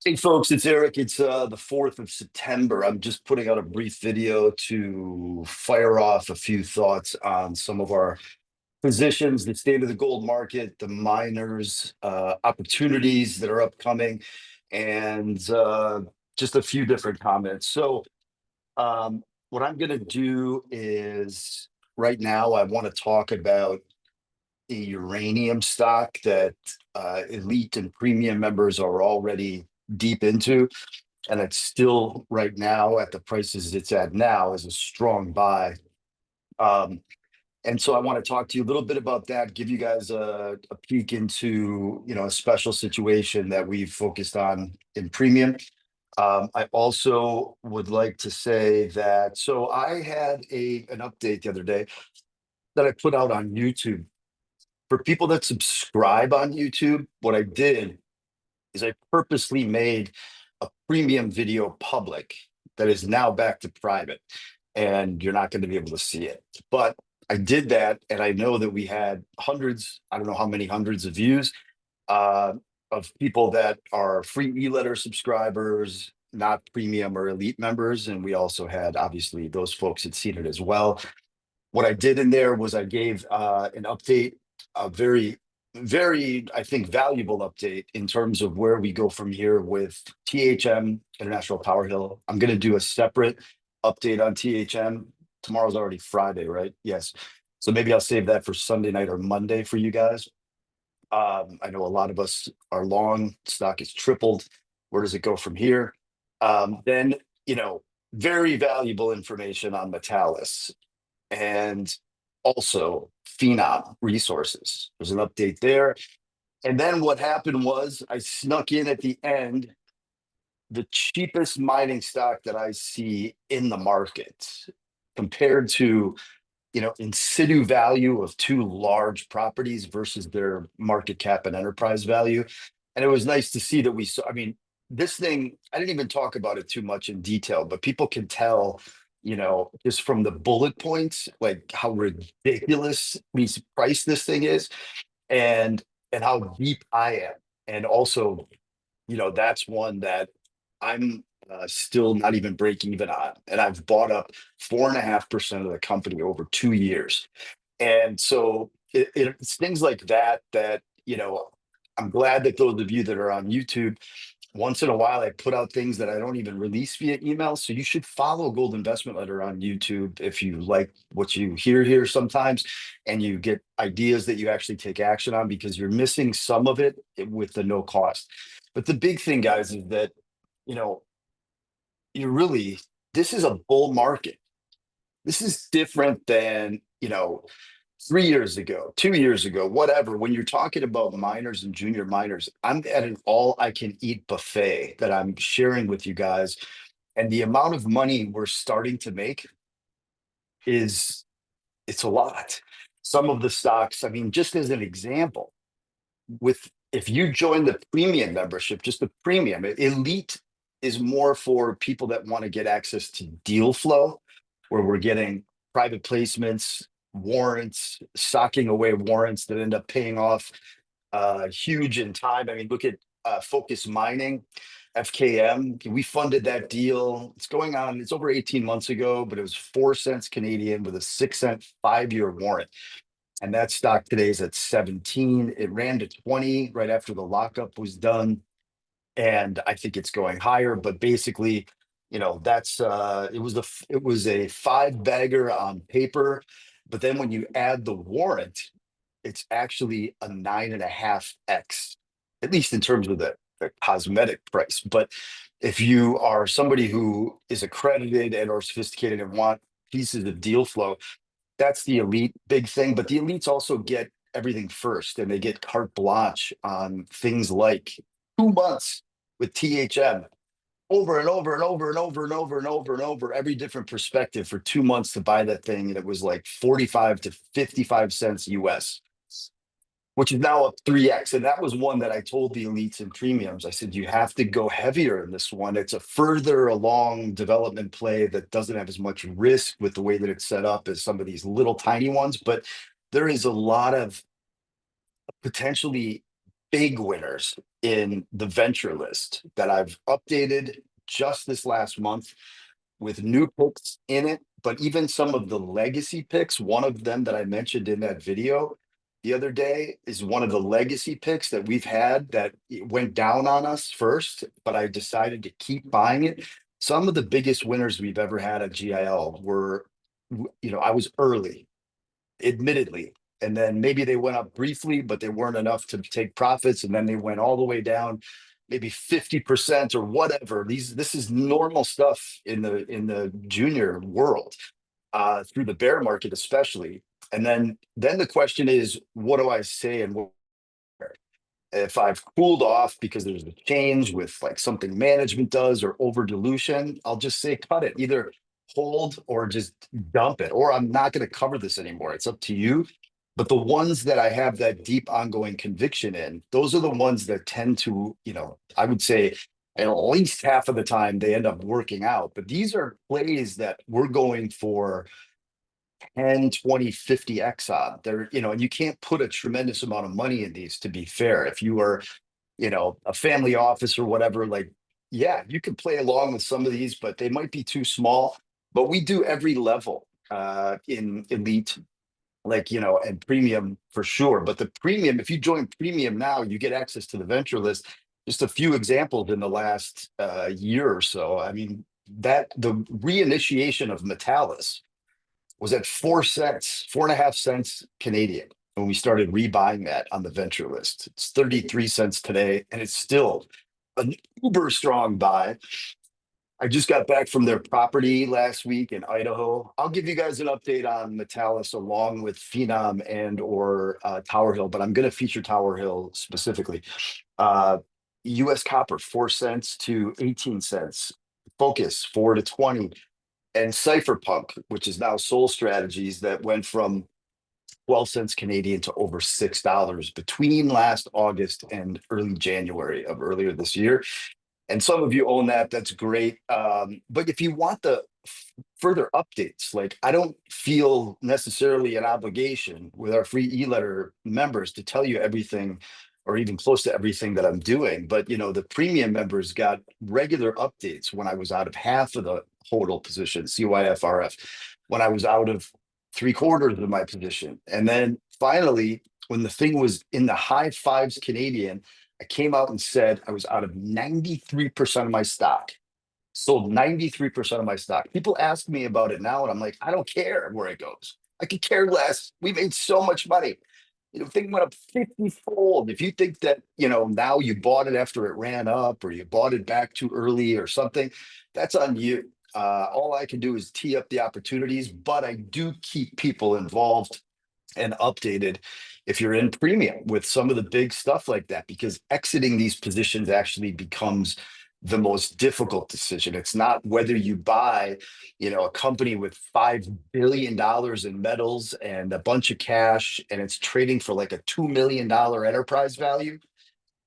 Hey folks, it's Eric. It's the 4th of September. I'm just putting out a brief video to fire off a few thoughts on some of our positions, the state of the gold market, the miners, opportunities that are upcoming, and just a few different comments. What I'm going to do is right now, I want to talk about a uranium stock that elite and premium members are already deep into, and it's still right now at the prices it's at now is a strong buy. Um, and so I want to talk to you a little bit about that, give you guys a peek into, a special situation that we've focused on in premium. I also would like to say that, so I had an update the other day that I put out on YouTube. For people that subscribe on YouTube, what I did is I purposely made a premium video public that is now back to private, and you're not going to be able to see it. But I did that, and I know that we had hundreds, I don't know how many hundreds of views, uh, of people that are free e-letter subscribers, not premium or elite members. And we also had, obviously, those folks had seen it as well. What I did in there was I gave an update, a very, I think, valuable update in terms of where we go from here with THM, International Power Hill. I'm going to do a separate update on THM. Tomorrow's already Friday, right? Yes. So maybe I'll save that for Sunday night or Monday for you guys. I know a lot of us are long, stock is tripled. Where does it go from here? Then, very valuable information on Metallis and also Phenom Resources. There's an update there. And then what happened was I snuck in at the end the cheapest mining stock that I see in the market compared to, in situ value of two large properties versus their market cap and enterprise value. And it was nice to see that we saw, I mean, this thing, I didn't even talk about it too much in detail, but people can tell, just from the bullet points, like how ridiculously priced this thing is, and how deep I am. And also, that's one that I'm still not even breaking even on. And I've bought up 4.5% of the company over 2 years. And so it's things like that I'm glad that those of you that are on YouTube, once in a while, I put out things that I don't even release via email. So you should follow Gold Investment Letter on YouTube if you like what you hear here sometimes, and you get ideas that you actually take action on, because you're missing some of it with the no cost. But the big thing, guys, is that, you know, you really, this is a bull market. This is different than, 3 years ago, 2 years ago, whatever. When you're talking about miners and junior miners, I'm at an all I can eat buffet that I'm sharing with you guys. And the amount of money we're starting to make is, it's a lot. Some of the stocks, I mean, just as an example, with if you join the premium membership, just the premium, elite is more for people that want to get access to deal flow, where we're getting private placements, warrants, socking away warrants that end up paying off huge in time. I mean, look at Focus Mining, FKM. We funded that deal. It's going on, it's over 18 months ago, but it was 4 cents Canadian with a 6 cent 5 year warrant. And that stock today is at 17. It ran to 20 right after the lockup was done. And I think it's going higher, but basically, that's it was a five bagger on paper. But then when you add the warrant, it's actually a 9.5x, at least in terms of the cosmetic price. But if you are somebody who is accredited and or sophisticated and want pieces of deal flow, that's the elite big thing. But the elites also get everything first, and they get carte blanche on things like 2 months with THM over and over and over and over and over and over and over every different perspective for 2 months to buy that thing. And it was like 45 to 55 cents US, which is now up 3x. And that was one that I told the elites and premiums. I said, you have to go heavier in this one. It's a further along development play that doesn't have as much risk with the way that it's set up as some of these little tiny ones. But there is a lot of potentially big winners in the venture list that I've updated just this last month with new picks in it. But even some of the legacy picks, one of them that I mentioned in that video the other day is one of the legacy picks that we've had that it went down on us first, but I decided to keep buying it. Some of the biggest winners we've ever had at GIL were, I was early, admittedly. And then maybe they went up briefly, but they weren't enough to take profits. And then they went all the way down, maybe 50% or whatever. This is normal stuff in the junior world, through the bear market, especially. And then the question is, what do I say and where? If I've cooled off because there's a change with like something management does or over dilution, I'll just say cut it. Either hold or just dump it, or I'm not going to cover this anymore. It's up to you. But the ones that I have that deep ongoing conviction in, those are the ones that tend to, I would say at least half of the time they end up working out. But these are plays that we're going for 10, 20, 50x on. And you can't put a tremendous amount of money in these, to be fair. If you are, a family office or whatever, like, yeah, you can play along with some of these, but they might be too small. But we do every level in elite, like, and premium for sure. But the premium, if you join premium now, you get access to the venture list. Just a few examples in the last year or so. I mean, that the reinitiation of Metalis was at 4 cents, 4.5 cents Canadian when we started rebuying that on the venture list. It's 33 cents today, and it's still an uber strong buy. I just got back from their property last week in Idaho. I'll give you guys an update on Metalis along with Phenom and or Tower Hill, but I'm going to feature Tower Hill specifically. Uh, U.S. copper, 4 cents to 18 cents. Focus, 4 to 20. And Cypherpunk, which is now Soul Strategies, that went from 12 cents Canadian to over $6 between last August and early January of earlier this year. And some of you own that. That's great. But if you want the further updates, like, I don't feel necessarily an obligation with our free e-letter members to tell you everything or even close to everything that I'm doing. But, the premium members got regular updates when I was out of half of the hodl position, CYFRF, when I was out of 3/4 of my position. And then finally, when the thing was in the high fives Canadian, I came out and said I was out of 93% of my stock, sold 93% of my stock. People ask me about it now, and I'm like, I don't care where it goes. I could care less. We made so much money. Thing went up 50-fold. If you think that, now you bought it after it ran up or you bought it back too early or something, that's on you. All I can do is tee up the opportunities, but I do keep people involved and updated if you're in premium with some of the big stuff like that, because exiting these positions actually becomes the most difficult decision. It's not whether you buy, a company with $5 billion in metals and a bunch of cash and it's trading for like a $2 million enterprise value.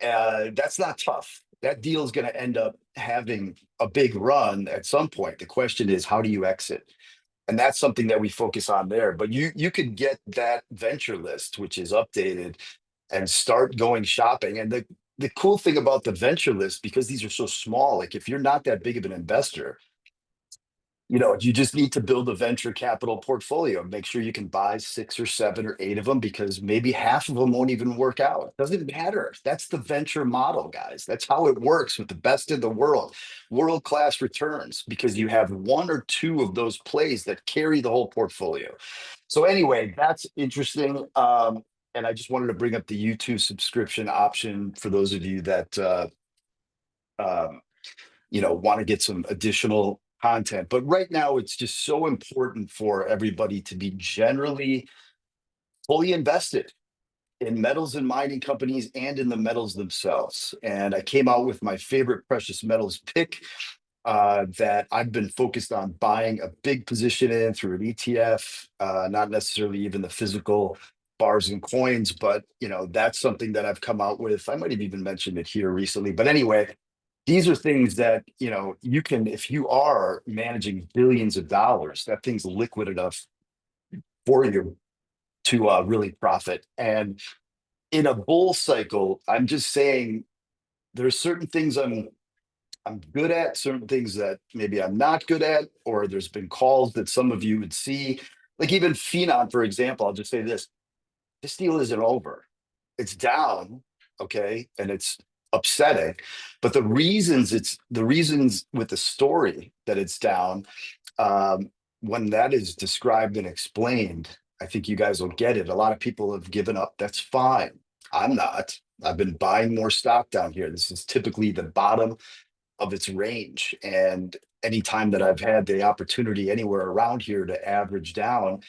That's not tough. That deal is going to end up having a big run at some point. The question is, how do you exit? And that's something that we focus on there. But you could get that venture list, which is updated, and start going shopping. And the cool thing about the venture list, because these are so small, like if you're not that big of an investor, you just need to build a venture capital portfolio. Make sure you can buy 6 or 7 or 8 of them, because maybe half of them won't even work out. Doesn't matter. That's the venture model, guys. That's how it works with the best in the world. World-class returns, because you have 1 or 2 of those plays that carry the whole portfolio. So anyway, that's interesting. And I just wanted to bring up the YouTube subscription option for those of you that um, want to get some additional content. But right now, it's just so important for everybody to be generally fully invested in metals and mining companies and in the metals themselves. And I came out with my favorite precious metals pick that I've been focused on buying a big position in through an ETF, not necessarily even the physical bars and coins, but that's something that I've come out with. I might have even mentioned it here recently, but anyway, these are things that you can, if you are managing billions of dollars, that thing's liquid enough for you to really profit. And in a bull cycle, I'm just saying there's certain things I'm good at, certain things that maybe I'm not good at, or there's been calls that some of you would see. Like even Phenom, for example, I'll just say this deal isn't over. It's down, okay, and it's upsetting. But the reasons with the story that it's down, um, when that is described and explained, I think you guys will get it. A lot of people have given up. That's fine. I'm not. I've been buying more stock down here. This is typically the bottom of its range. And anytime that I've had the opportunity anywhere around here to average down,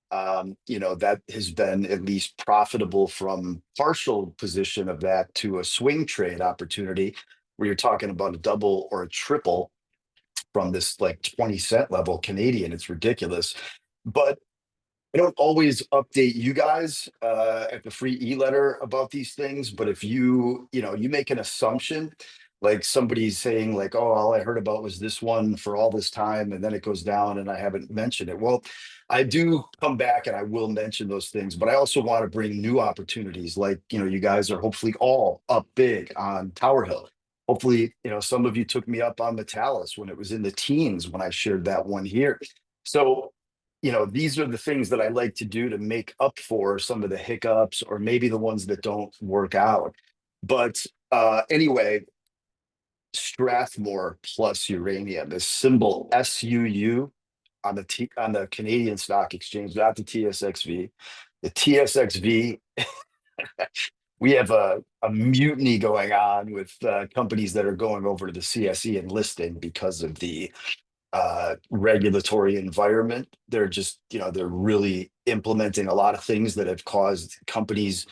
that has been at least profitable from partial position of that to a swing trade opportunity where you're talking about a double or a triple from this like 20 cent level Canadian. It's ridiculous. But I don't always update you guys at the free e-letter about these things, but if you make an assumption, like somebody's saying like, oh, all I heard about was this one for all this time, and then it goes down and I haven't mentioned it. Well, I do come back and I will mention those things, but I also want to bring new opportunities. Like, you guys are hopefully all up big on Tower Hill. Hopefully, some of you took me up on Metalis when it was in the teens when I shared that one here. So these are the things that I like to do to make up for some of the hiccups or maybe the ones that don't work out. But anyway, Strathmore plus uranium is symbol SUU on the Canadian Stock Exchange, not the TSXV. The TSXV, we have a mutiny going on with companies that are going over to the CSE and listing because of the regulatory environment. They're just, they're really implementing a lot of things that have caused companies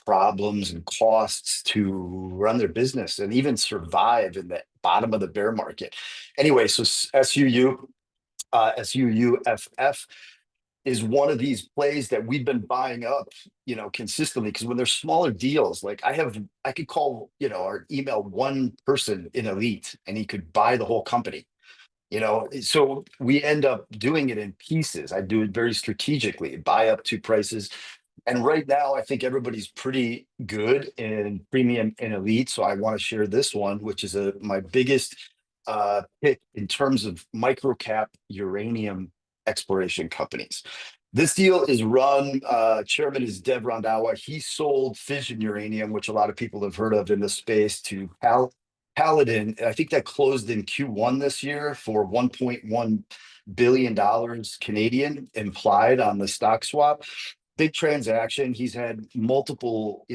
problems and costs to run their business and even survive in the bottom of the bear market. Anyway, so SUUFF is one of these plays that we've been buying up, consistently because when there's smaller deals, like I could call, or email one person in Elite and he could buy the whole company. So we end up doing it in pieces. I do it very strategically, buy up two prices. And right now, I think everybody's pretty good in premium and elite. So I want to share this one, which is my biggest pick in terms of micro cap uranium exploration companies. This deal is run, chairman is Dev Rondawa. He sold fission uranium, which a lot of people have heard of in the space, to Paladin. And I think that closed in Q1 this year for $1.1 billion Canadian implied on the stock swap. Big transaction. He's had multiple,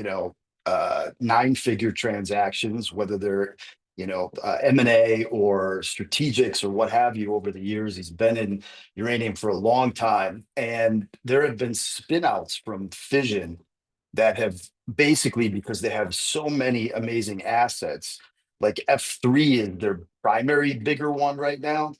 nine-figure transactions, whether they're, M&A or strategics or what have you over the years. He's been in uranium for a long time. And there have been spinouts from fission that have basically, because they have so many amazing assets, like F3 is their primary bigger one right now.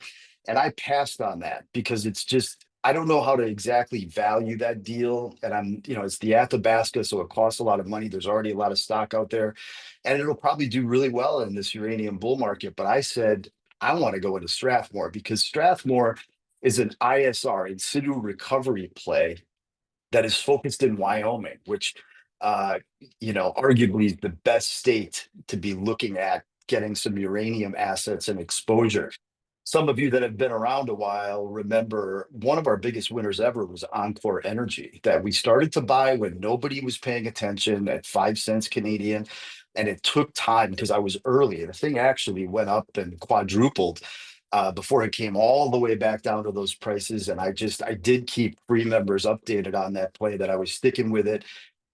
And I passed on that because it's just, I don't know how to exactly value that deal. And it's the Athabasca, so it costs a lot of money. There's already a lot of stock out there, and it'll probably do really well in this uranium bull market. But I said, I want to go into Strathmore because Strathmore is an ISR, in situ recovery play that is focused in Wyoming, which arguably is the best state to be looking at getting some uranium assets and exposure. Some of you that have been around a while remember one of our biggest winners ever was Encore Energy that we started to buy when nobody was paying attention at 5 cents Canadian. And it took time because I was early. The thing actually went up and quadrupled before it came all the way back down to those prices. And I did keep free members updated on that play that I was sticking with it.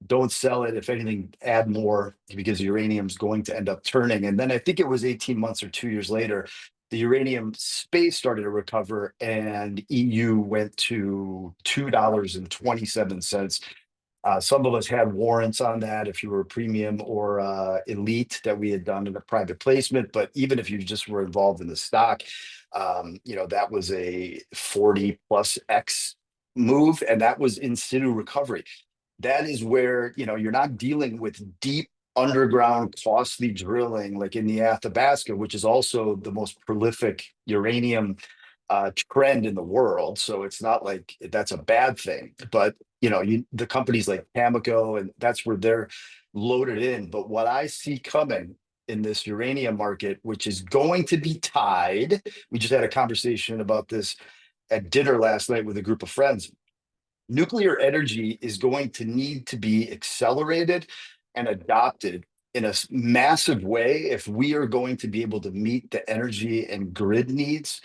Don't sell it. If anything, add more because uranium's going to end up turning. And then I think it was 18 months or 2 years later, the uranium space started to recover and EU went to $2.27. Some of us had warrants on that if you were premium or elite that we had done in a private placement. But even if you just were involved in the stock, that was a 40 plus X move. And that was in situ recovery. That is where, you're not dealing with deep underground costly drilling like in the Athabasca, which is also the most prolific uranium trend in the world. So it's not like that's a bad thing. But the companies like Cameco, and that's where they're loaded in. But what I see coming in this uranium market, which is going to be tied, we just had a conversation about this at dinner last night with a group of friends. Nuclear energy is going to need to be accelerated and adopted in a massive way if we are going to be able to meet the energy and grid needs,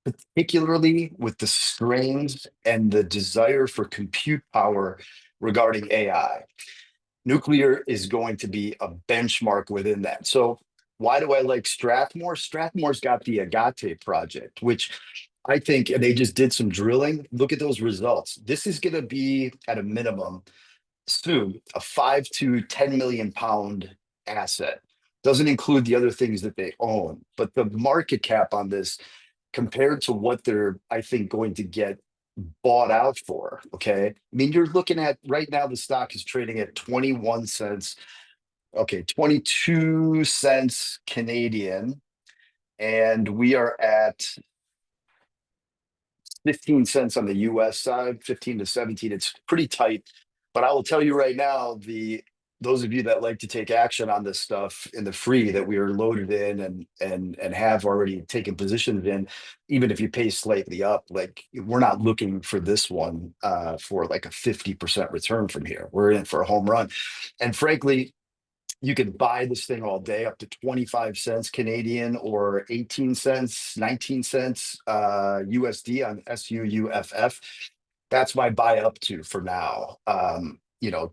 particularly with the strains and the desire for compute power regarding AI. Nuclear is going to be a benchmark within that. So why do I like Strathmore? Strathmore's got the Agate project, which I think, and they just did some drilling. Look at those results. This is going to be at a minimum soon a 5 to 10 million pound asset. Doesn't include the other things that they own, but the market cap on this compared to what they're, I think, going to get bought out for. Okay. I mean, you're looking at right now, the stock is trading at 21 cents. Okay. 22 cents Canadian. And we are at 15 cents on the US side, 15 to 17. It's pretty tight. But I will tell you right now, those of you that like to take action on this stuff in the free that we are loaded in and have already taken positions in, even if you pay slightly up, like we're not looking for this one for like a 50% return from here. We're in for a home run. And frankly, you can buy this thing all day up to 25 cents Canadian or 18 cents, 19 cents USD on SUUFF. That's my buy up to for now.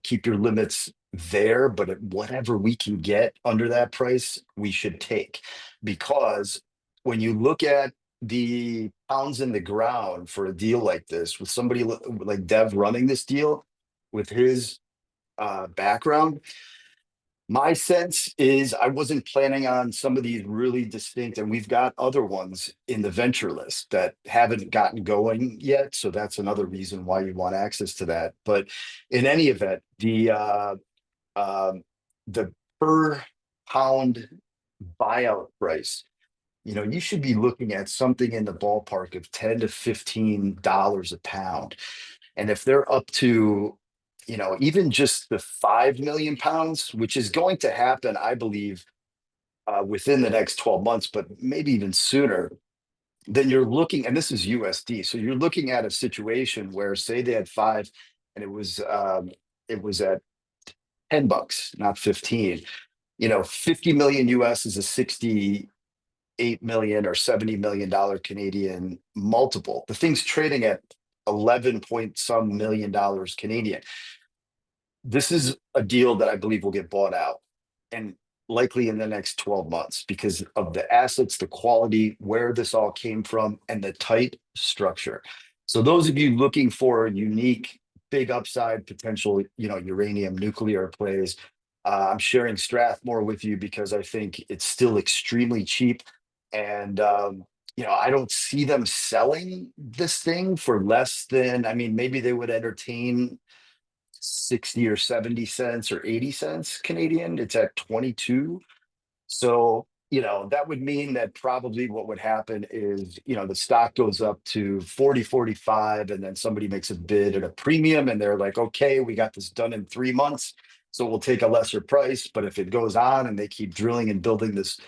Keep your limits there, but at whatever we can get under that price, we should take. Because when you look at the pounds in the ground for a deal like this, with somebody like Dev running this deal with his background, my sense is I wasn't planning on some of these really distinct, and we've got other ones in the venture list that haven't gotten going yet. So that's another reason why you want access to that. But in any event, the per pound buyout price, you should be looking at something in the ballpark of $10 to $15 a pound. And if they're up to, even just the 5 million pounds, which is going to happen, I believe, within the next 12 months, but maybe even sooner, then you're looking, and this is USD. So you're looking at a situation where, say, they had five and it was at $10, not 15. 50 million US is a 68 million or $70 million Canadian multiple. The thing's trading at 11 point some million Canadian. This is a deal that I believe will get bought out and likely in the next 12 months because of the assets, the quality, where this all came from, and the tight structure. So those of you looking for unique, big upside potential, uranium nuclear plays, I'm sharing Strathmore with you because I think it's still extremely cheap. And I don't see them selling this thing for less than, I mean, maybe they would entertain 60 or 70 cents or 80 cents Canadian. It's at 22. So, that would mean that probably what would happen is, the stock goes up to 40, 45, and then somebody makes a bid at a premium and they're like, okay, we got this done in 3 months. So we'll take a lesser price. But if it goes on and they keep drilling and building this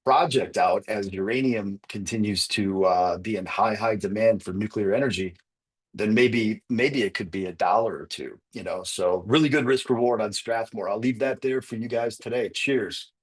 project out as uranium continues to be in high demand for nuclear energy, then maybe it could be $1 or two. So really good risk reward on Strathmore. I'll leave that there for you guys today. Cheers.